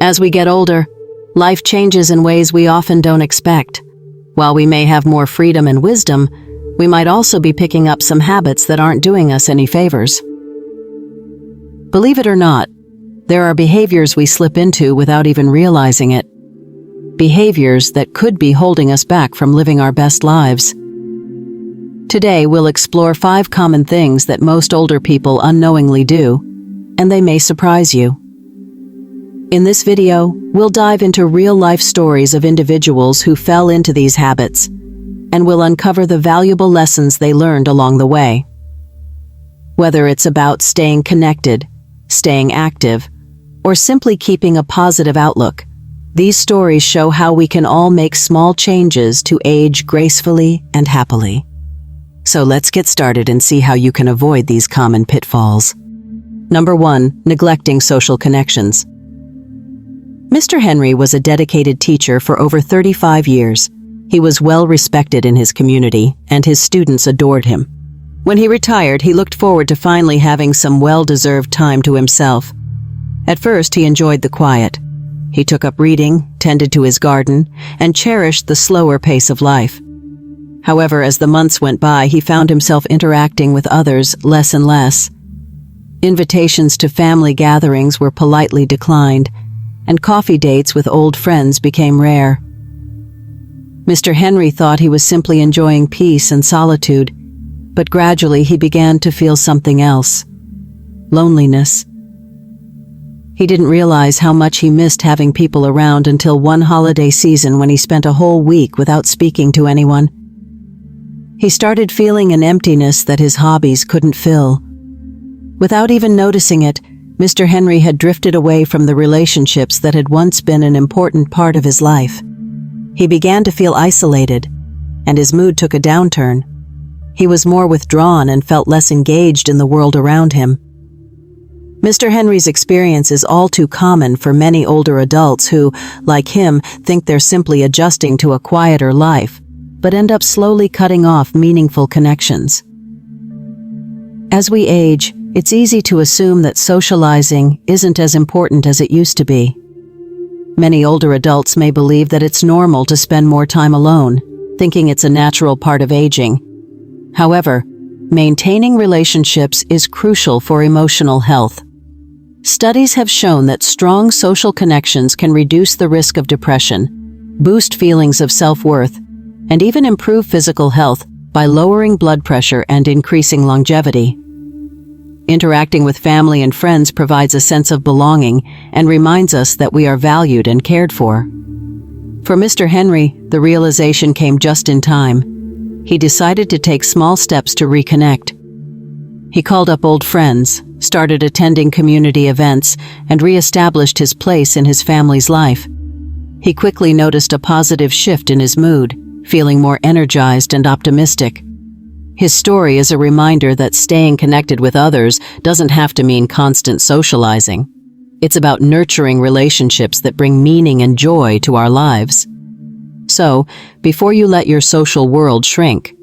As we get older, life changes in ways we often don't expect. While we may have more freedom and wisdom, we might also be picking up some habits that aren't doing us any favors. Believe it or not, there are behaviors we slip into without even realizing it. Behaviors that could be holding us back from living our best lives. Today, we'll explore 5 common things that most older people unknowingly do, and they may surprise you. In this video, we'll dive into real-life stories of individuals who fell into these habits, and we'll uncover the valuable lessons they learned along the way. Whether it's about staying connected, staying active, or simply keeping a positive outlook, these stories show how we can all make small changes to age gracefully and happily. So let's get started and see how you can avoid these common pitfalls. Number 1. Neglecting social connections. Mr. Henry was a dedicated teacher for over 35 years. He was well respected in his community, and his students adored him. When he retired, he looked forward to finally having some well-deserved time to himself. At first, he enjoyed the quiet. He took up reading, tended to his garden, and cherished the slower pace of life. However, as the months went by, he found himself interacting with others less and less. Invitations to family gatherings were politely declined, and coffee dates with old friends became rare. Mr. Henry thought he was simply enjoying peace and solitude, but gradually he began to feel something else: loneliness. He didn't realize how much he missed having people around until one holiday season when he spent a whole week without speaking to anyone. He started feeling an emptiness that his hobbies couldn't fill. Without even noticing it, Mr. Henry had drifted away from the relationships that had once been an important part of his life. He began to feel isolated, and his mood took a downturn. He was more withdrawn and felt less engaged in the world around him. Mr. Henry's experience is all too common for many older adults who, like him, think they're simply adjusting to a quieter life, but end up slowly cutting off meaningful connections. As we age, it's easy to assume that socializing isn't as important as it used to be. Many older adults may believe that it's normal to spend more time alone, thinking it's a natural part of aging. However, maintaining relationships is crucial for emotional health. Studies have shown that strong social connections can reduce the risk of depression, boost feelings of self-worth, and even improve physical health by lowering blood pressure and increasing longevity. Interacting with family and friends provides a sense of belonging and reminds us that we are valued and cared for. For Mr. Henry, the realization came just in time. He decided to take small steps to reconnect. He called up old friends, started attending community events, and re-established his place in his family's life. He quickly noticed a positive shift in his mood, feeling more energized and optimistic. His story is a reminder that staying connected with others doesn't have to mean constant socializing. It's about nurturing relationships that bring meaning and joy to our lives. So, before you let your social world shrink,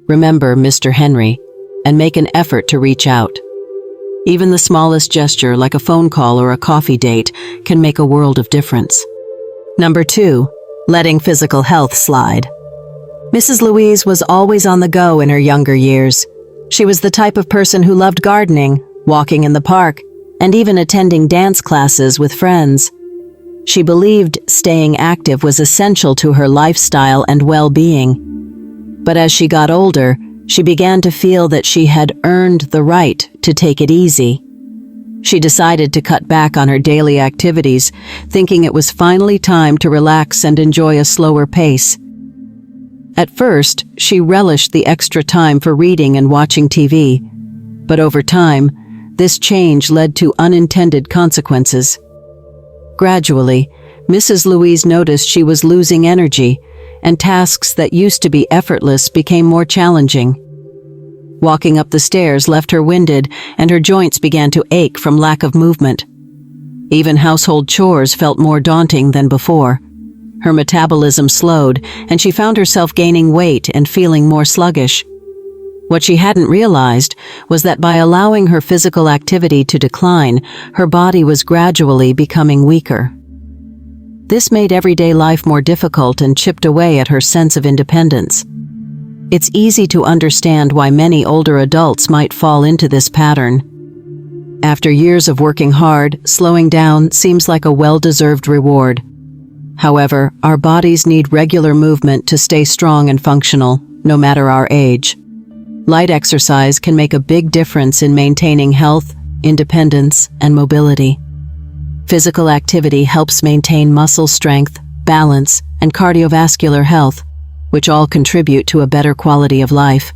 remember Mr. Henry and make an effort to reach out. Even the smallest gesture, like a phone call or a coffee date, can make a world of difference. Number 2, letting physical health slide. Mrs. Louise was always on the go in her younger years. She was the type of person who loved gardening, walking in the park, and even attending dance classes with friends. She believed staying active was essential to her lifestyle and well-being. But as she got older, she began to feel that she had earned the right to take it easy. She decided to cut back on her daily activities, thinking it was finally time to relax and enjoy a slower pace. At first, she relished the extra time for reading and watching TV, but over time, this change led to unintended consequences. Gradually, Mrs. Louise noticed she was losing energy, and tasks that used to be effortless became more challenging. Walking up the stairs left her winded, and her joints began to ache from lack of movement. Even household chores felt more daunting than before. Her metabolism slowed, and she found herself gaining weight and feeling more sluggish. What she hadn't realized was that by allowing her physical activity to decline, her body was gradually becoming weaker. This made everyday life more difficult and chipped away at her sense of independence. It's easy to understand why many older adults might fall into this pattern. After years of working hard, slowing down seems like a well-deserved reward. However, our bodies need regular movement to stay strong and functional, no matter our age. Light exercise can make a big difference in maintaining health, independence, and mobility. Physical activity helps maintain muscle strength, balance, and cardiovascular health, which all contribute to a better quality of life.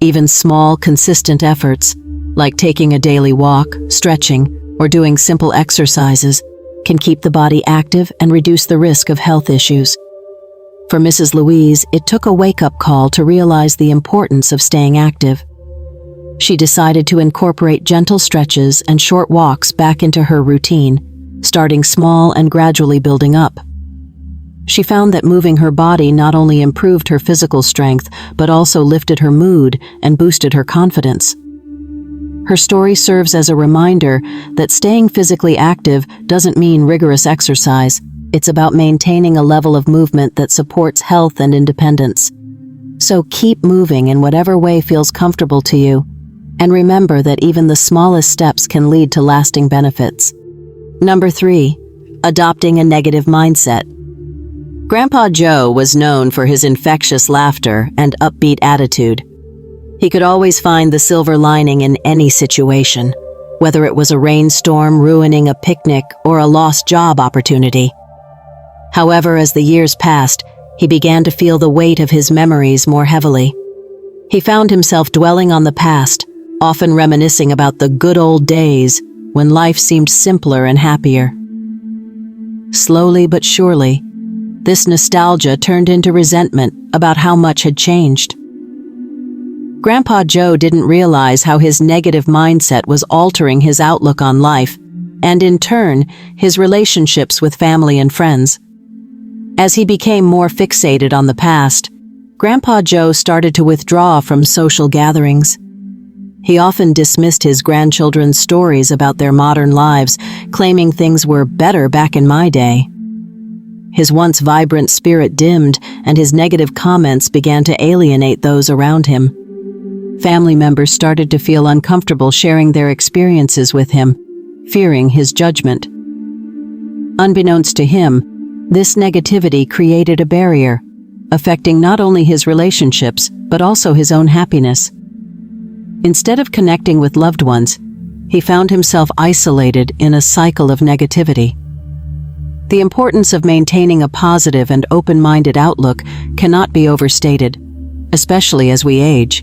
Even small, consistent efforts, like taking a daily walk, stretching, or doing simple exercises, can keep the body active and reduce the risk of health issues. For Mrs. Louise, it took a wake-up call to realize the importance of staying active. She decided to incorporate gentle stretches and short walks back into her routine, starting small and gradually building up. She found that moving her body not only improved her physical strength, but also lifted her mood and boosted her confidence. Her story serves as a reminder that staying physically active doesn't mean rigorous exercise. It's about maintaining a level of movement that supports health and independence. So keep moving in whatever way feels comfortable to you, and remember that even the smallest steps can lead to lasting benefits. Number 3, adopting a negative mindset. Grandpa Joe was known for his infectious laughter and upbeat attitude. He could always find the silver lining in any situation, whether it was a rainstorm ruining a picnic or a lost job opportunity. However, as the years passed, he began to feel the weight of his memories more heavily. He found himself dwelling on the past, often reminiscing about the good old days when life seemed simpler and happier. Slowly but surely, this nostalgia turned into resentment about how much had changed. Grandpa Joe didn't realize how his negative mindset was altering his outlook on life, and in turn, his relationships with family and friends. As he became more fixated on the past, Grandpa Joe started to withdraw from social gatherings. He often dismissed his grandchildren's stories about their modern lives, claiming things were better back in my day. His once vibrant spirit dimmed, and his negative comments began to alienate those around him. Family members started to feel uncomfortable sharing their experiences with him, fearing his judgment. Unbeknownst to him, this negativity created a barrier, affecting not only his relationships, but also his own happiness. Instead of connecting with loved ones, he found himself isolated in a cycle of negativity. The importance of maintaining a positive and open-minded outlook cannot be overstated, especially as we age.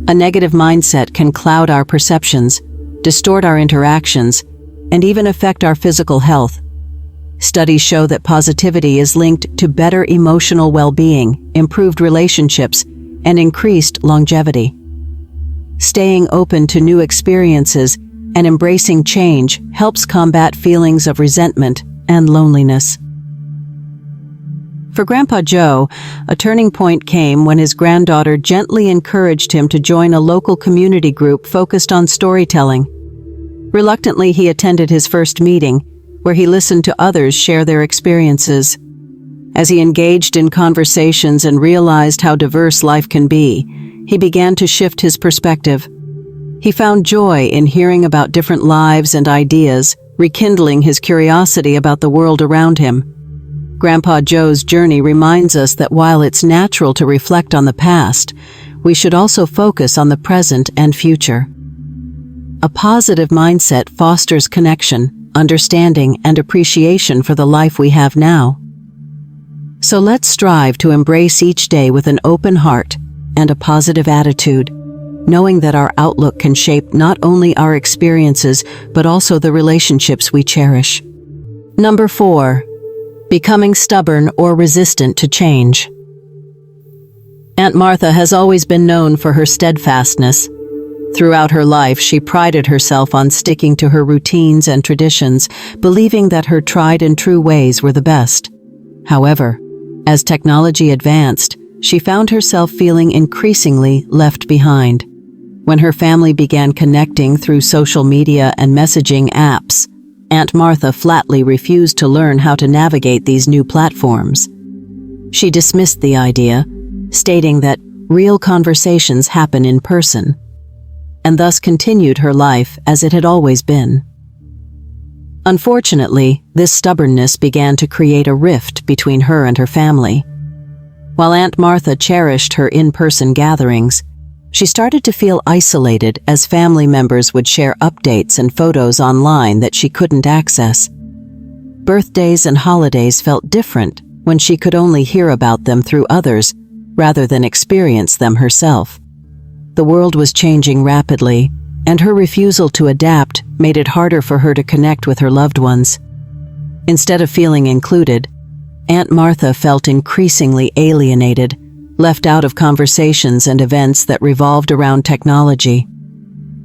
A negative mindset can cloud our perceptions, distort our interactions, and even affect our physical health. Studies show that positivity is linked to better emotional well-being, improved relationships, and increased longevity. Staying open to new experiences and embracing change helps combat feelings of resentment and loneliness. For Grandpa Joe, a turning point came when his granddaughter gently encouraged him to join a local community group focused on storytelling. Reluctantly, he attended his first meeting, where he listened to others share their experiences. As he engaged in conversations and realized how diverse life can be, he began to shift his perspective. He found joy in hearing about different lives and ideas, rekindling his curiosity about the world around him. Grandpa Joe's journey reminds us that while it's natural to reflect on the past, we should also focus on the present and future. A positive mindset fosters connection, understanding, and appreciation for the life we have now. So let's strive to embrace each day with an open heart and a positive attitude, knowing that our outlook can shape not only our experiences, but also the relationships we cherish. Number 4, becoming stubborn or resistant to change. Aunt Martha has always been known for her steadfastness. Throughout her life, she prided herself on sticking to her routines and traditions, believing that her tried and true ways were the best. However, as technology advanced, she found herself feeling increasingly left behind. When her family began connecting through social media and messaging apps, Aunt Martha flatly refused to learn how to navigate these new platforms. She dismissed the idea, stating that real conversations happen in person, and thus continued her life as it had always been. Unfortunately, this stubbornness began to create a rift between her and her family. While Aunt Martha cherished her in-person gatherings, she started to feel isolated as family members would share updates and photos online that she couldn't access. Birthdays and holidays felt different when she could only hear about them through others rather than experience them herself. The world was changing rapidly, and her refusal to adapt made it harder for her to connect with her loved ones. Instead of feeling included, Aunt Martha felt increasingly alienated, left out of conversations and events that revolved around technology.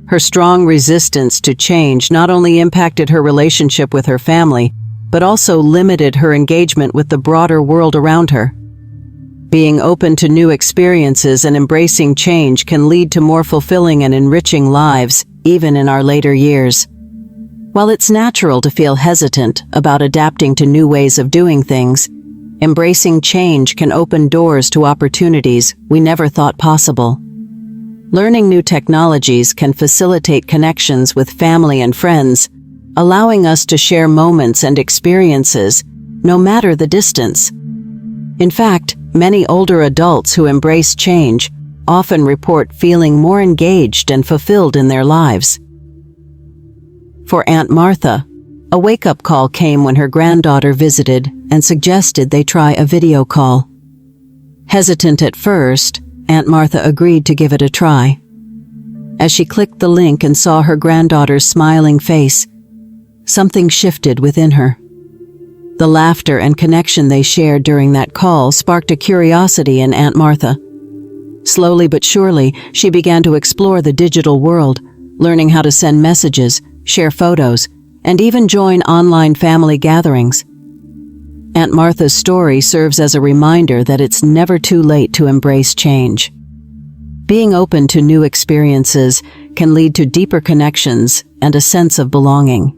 Her strong resistance to change not only impacted her relationship with her family, but also limited her engagement with the broader world around her. Being open to new experiences and embracing change can lead to more fulfilling and enriching lives, even in our later years. While it's natural to feel hesitant about adapting to new ways of doing things, embracing change can open doors to opportunities we never thought possible. Learning new technologies can facilitate connections with family and friends, allowing us to share moments and experiences, no matter the distance. In fact, many older adults who embrace change often report feeling more engaged and fulfilled in their lives. For Aunt Martha, a wake-up call came when her granddaughter visited and suggested they try a video call. Hesitant at first, Aunt Martha agreed to give it a try. As she clicked the link and saw her granddaughter's smiling face, something shifted within her. The laughter and connection they shared during that call sparked a curiosity in Aunt Martha. Slowly but surely, she began to explore the digital world, learning how to send messages, share photos, and even join online family gatherings. Aunt Martha's story serves as a reminder that it's never too late to embrace change. Being open to new experiences can lead to deeper connections and a sense of belonging.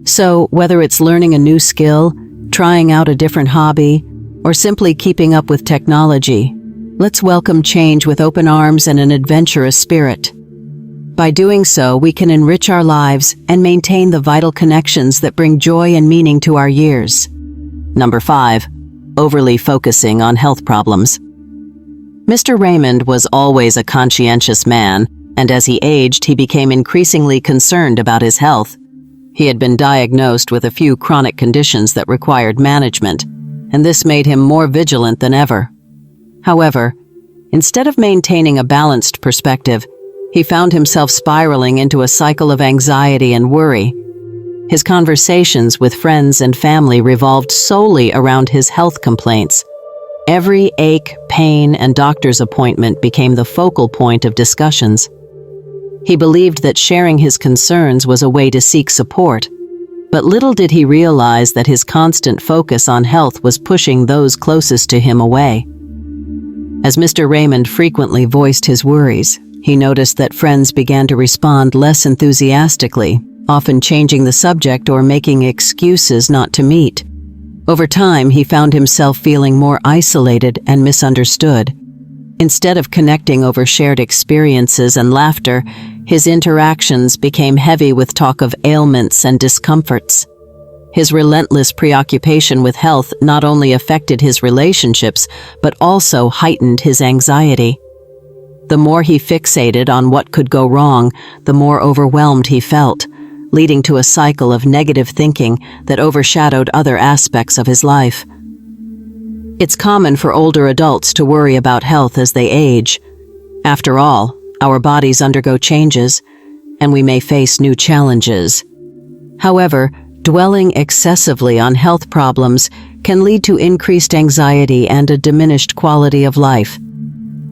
So, whether it's learning a new skill, trying out a different hobby, or simply keeping up with technology, let's welcome change with open arms and an adventurous spirit. By doing so, we can enrich our lives and maintain the vital connections that bring joy and meaning to our years. Number 5. Overly focusing on health problems. Mr. Raymond was always a conscientious man, and as he aged, he became increasingly concerned about his health. He had been diagnosed with a few chronic conditions that required management, and this made him more vigilant than ever. However, instead of maintaining a balanced perspective, he found himself spiraling into a cycle of anxiety and worry. His conversations with friends and family revolved solely around his health complaints. Every ache, pain, and doctor's appointment became the focal point of discussions. He believed that sharing his concerns was a way to seek support, but little did he realize that his constant focus on health was pushing those closest to him away. As Mr. Raymond frequently voiced his worries, he noticed that friends began to respond less enthusiastically, often changing the subject or making excuses not to meet. Over time, he found himself feeling more isolated and misunderstood. Instead of connecting over shared experiences and laughter, his interactions became heavy with talk of ailments and discomforts. His relentless preoccupation with health not only affected his relationships, but also heightened his anxiety. The more he fixated on what could go wrong, the more overwhelmed he felt, leading to a cycle of negative thinking that overshadowed other aspects of his life. It's common for older adults to worry about health as they age. After all, our bodies undergo changes, and we may face new challenges. However, dwelling excessively on health problems can lead to increased anxiety and a diminished quality of life.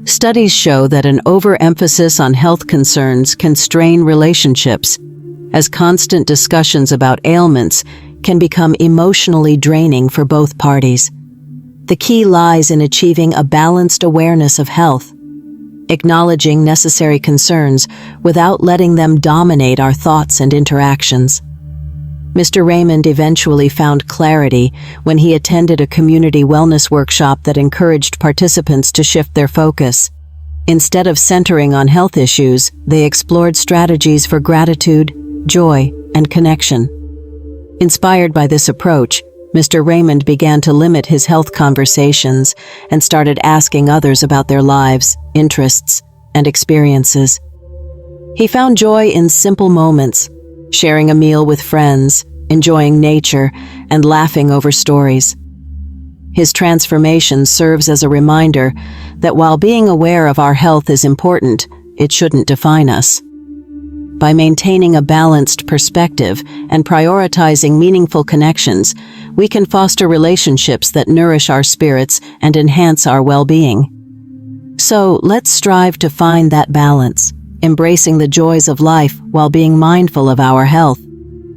Studies show that an overemphasis on health concerns can strain relationships, as constant discussions about ailments can become emotionally draining for both parties. The key lies in achieving a balanced awareness of health, acknowledging necessary concerns without letting them dominate our thoughts and interactions. Mr. Raymond eventually found clarity when he attended a community wellness workshop that encouraged participants to shift their focus. Instead of centering on health issues, they explored strategies for gratitude, joy, and connection. Inspired by this approach, Mr. Raymond began to limit his health conversations and started asking others about their lives, interests, and experiences. He found joy in simple moments, sharing a meal with friends, enjoying nature, and laughing over stories. His transformation serves as a reminder that while being aware of our health is important, it shouldn't define us. By maintaining a balanced perspective and prioritizing meaningful connections, we can foster relationships that nourish our spirits and enhance our well-being. So, let's strive to find that balance, embracing the joys of life while being mindful of our health.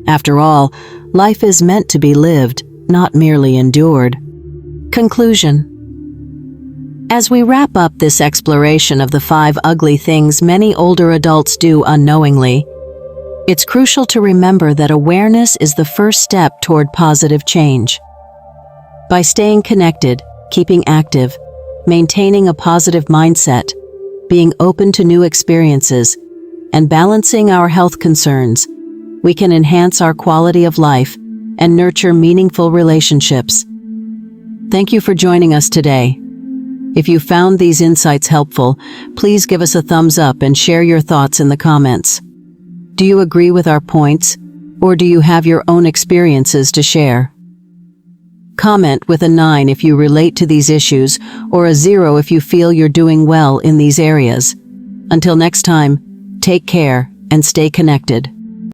After all, life is meant to be lived, not merely endured. Conclusion. As we wrap up this exploration of the 5 ugly things many older adults do unknowingly, it's crucial to remember that awareness is the first step toward positive change. By staying connected, keeping active, maintaining a positive mindset, being open to new experiences, and balancing our health concerns, we can enhance our quality of life and nurture meaningful relationships. Thank you for joining us today. If you found these insights helpful, please give us a thumbs up and share your thoughts in the comments. Do you agree with our points, or do you have your own experiences to share? Comment with a 9 if you relate to these issues, or a 0 if you feel you're doing well in these areas. Until next time, take care and stay connected.